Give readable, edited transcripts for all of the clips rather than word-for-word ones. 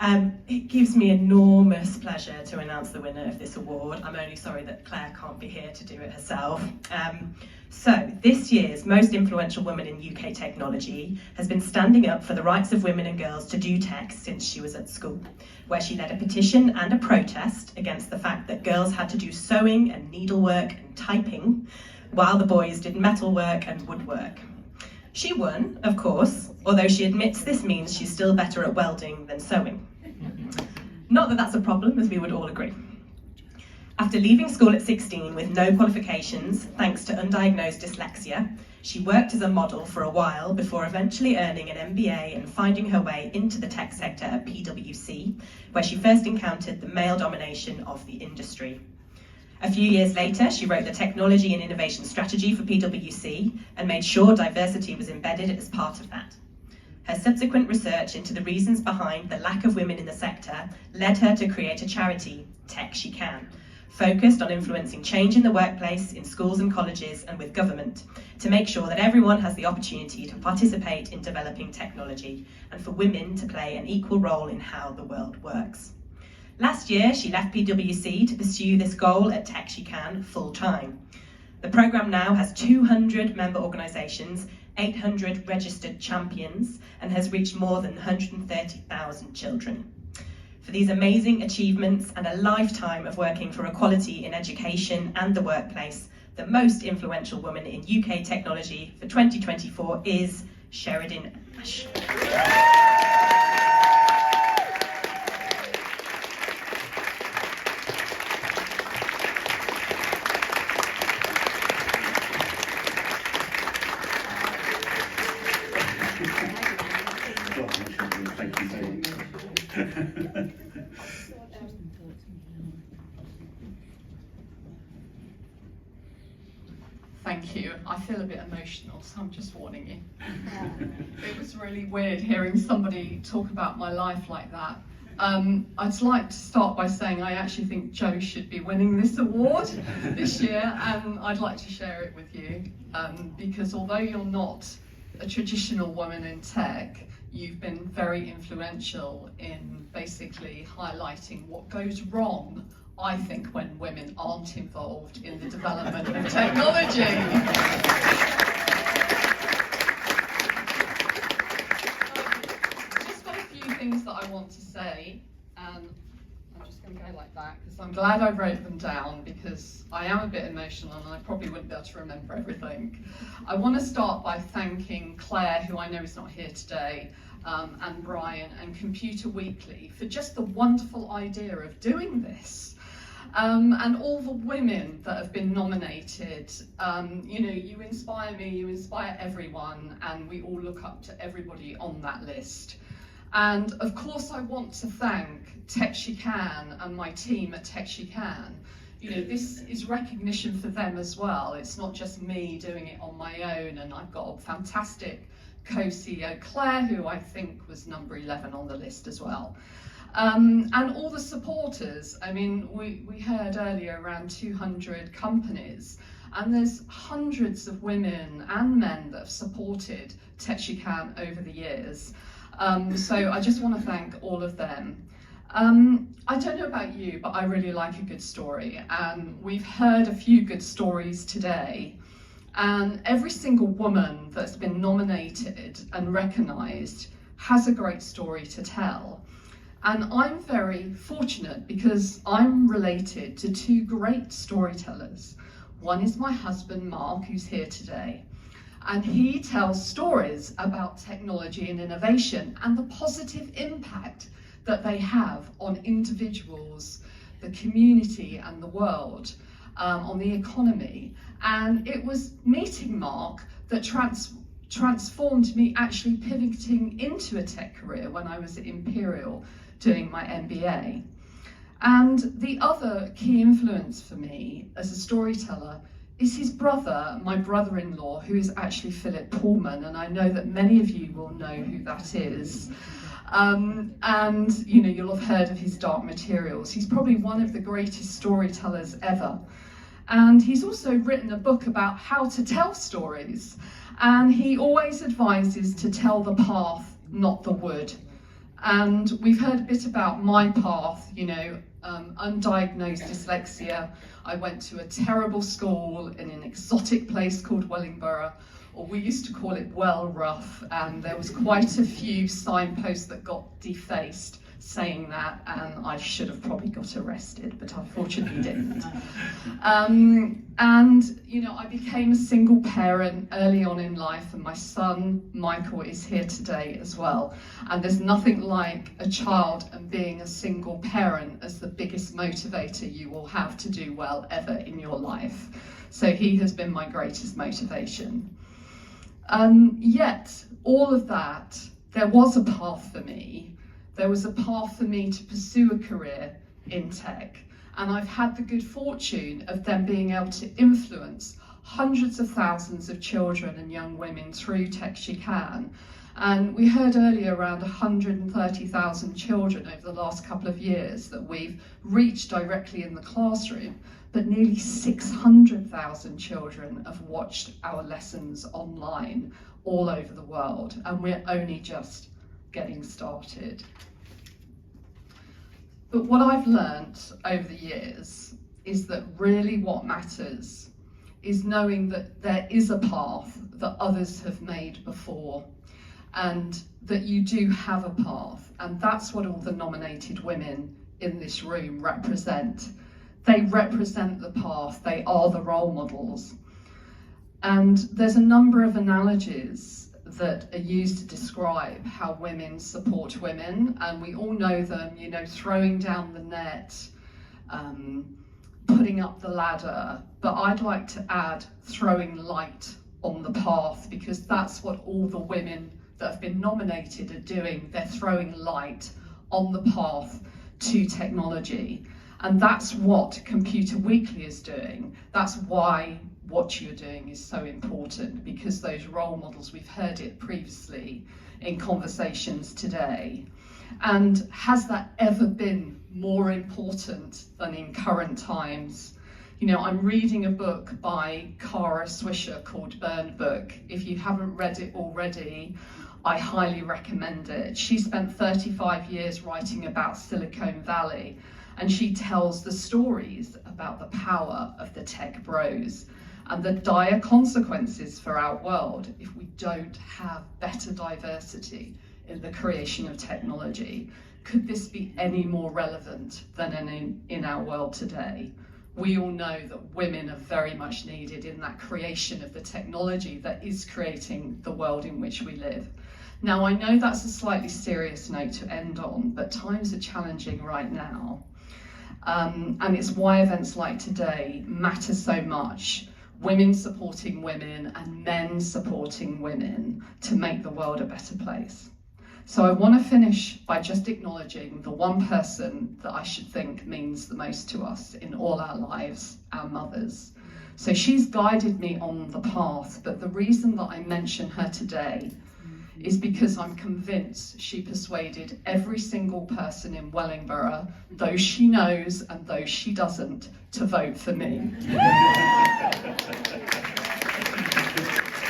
It gives me enormous pleasure to announce the winner of this award. I'm only sorry that Claire can't be here to do it herself. So this year's most influential woman in UK technology has been standing up for the rights of women and girls to do tech since she was at school, where she led a petition and a protest against the fact that girls had to do sewing and needlework and typing while the boys did metalwork and woodwork. She won, of course, although she admits this means she's still better at welding than sewing. Not that that's a problem, as we would all agree. After leaving school at 16 with no qualifications, thanks to undiagnosed dyslexia, she worked as a model for a while before eventually earning an MBA and finding her way into the tech sector at PwC, where she first encountered the male domination of the industry. A few years later, she wrote the technology and innovation strategy for PwC and made sure diversity was embedded as part of that. Her subsequent research into the reasons behind the lack of women in the sector led her to create a charity, Tech She Can, focused on influencing change in the workplace, in schools and colleges, and with government, to make sure that everyone has the opportunity to participate in developing technology, and for women to play an equal role in how the world works. Last year, she left PwC to pursue this goal at Tech She Can full-time. The programme now has 200 member organisations, 800 registered champions, and has reached more than 130,000 children. For these amazing achievements and a lifetime of working for equality in education and the workplace, the most influential woman in UK technology for 2024 is Sheridan Ash. Thank you. I feel a bit emotional, so I'm just warning you. It was really weird hearing somebody talk about my life like that. I'd like to start by saying I actually think Jo should be winning this award this year, and I'd like to share it with you, because although you're not a traditional woman in tech, you've been very influential in basically highlighting what goes wrong, I think, when women aren't involved in the development of technology. Just got a few things that I want to say, and I'm just going to go like that because I'm glad I wrote them down, because I am a bit emotional and I probably wouldn't be able to remember everything. I want to start by thanking Claire, who I know is not here today, and Brian and Computer Weekly for just the wonderful idea of doing this. And all the women that have been nominated. You inspire me, you inspire everyone, and we all look up to everybody on that list. And of course I want to thank Tech She Can and my team at Tech She Can. This is recognition for them as well. It's not just me doing it on my own, and I've got a fantastic co-CEO, Claire, who I think was number 11 on the list as well. And all the supporters. I mean, we heard earlier around 200 companies, and there's hundreds of women and men that have supported Tech She Can over the years. So I just want to thank all of them. I don't know about you, but I really like a good story, and we've heard a few good stories today. And every single woman that's been nominated and recognised has a great story to tell. And I'm very fortunate because I'm related to two great storytellers. One is my husband, Mark, who's here today. And he tells stories about technology and innovation and the positive impact that they have on individuals, the community and the world, on the economy. And it was meeting Mark that transformed me actually pivoting into a tech career when I was at Imperial doing my MBA. And the other key influence for me as a storyteller is his brother, my brother-in-law, who is actually Philip Pullman, and I know that many of you will know who that is. And you'll have heard of his Dark Materials. He's probably one of the greatest storytellers ever. And he's also written a book about how to tell stories. And he always advises to tell the path, not the wood. And we've heard a bit about my path, undiagnosed dyslexia. I went to a terrible school in an exotic place called Wellingborough, or we used to call it Well Rough, and there was quite a few signposts that got defaced saying that, and I should have probably got arrested, but unfortunately didn't. I became a single parent early on in life, and my son Michael is here today as well. And there's nothing like a child and being a single parent as the biggest motivator you will have to do well ever in your life. So he has been my greatest motivation. Yet, all of that, there was a path for me. There was a path for me to pursue a career in tech. And I've had the good fortune of then being able to influence hundreds of thousands of children and young women through Tech She Can. And we heard earlier around 130,000 children over the last couple of years that we've reached directly in the classroom, but nearly 600,000 children have watched our lessons online all over the world, and we're only just getting started. But what I've learnt over the years is that really what matters is knowing that there is a path that others have made before, and that you do have a path, and that's what all the nominated women in this room represent. They represent the path, they are the role models. And there's a number of analogies that are used to describe how women support women, and we all know them, throwing down the net, putting up the ladder, but I'd like to add throwing light on the path, because that's what all the women that have been nominated are doing. They're throwing light on the path to technology, and that's what Computer Weekly is doing. That's why what you're doing is so important, because those role models, we've heard it previously in conversations today. And has that ever been more important than in current times? I'm reading a book by Kara Swisher called Burn Book. If you haven't read it already, I highly recommend it. She spent 35 years writing about Silicon Valley, and she tells the stories about the power of the tech bros and the dire consequences for our world if we don't have better diversity in the creation of technology. Could this be any more relevant than in our world today? We all know that women are very much needed in that creation of the technology that is creating the world in which we live. Now, I know that's a slightly serious note to end on, but times are challenging right now. And it's why events like today matter so much. Women supporting women and men supporting women to make the world a better place. So I want to finish by just acknowledging the one person that I should think means the most to us in all our lives, our mothers. So she's guided me on the path, but the reason that I mention her today is because I'm convinced she persuaded every single person in Wellingborough, those she knows and those she doesn't, to vote for me.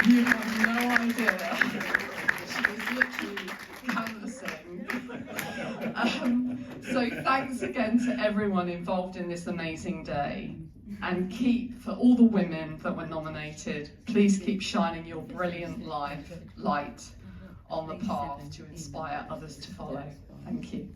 You have no idea. She was literally canvassing. So thanks again to everyone involved in this amazing day. And for all the women that were nominated, please keep shining your brilliant light on the path to inspire others to follow. Thank you.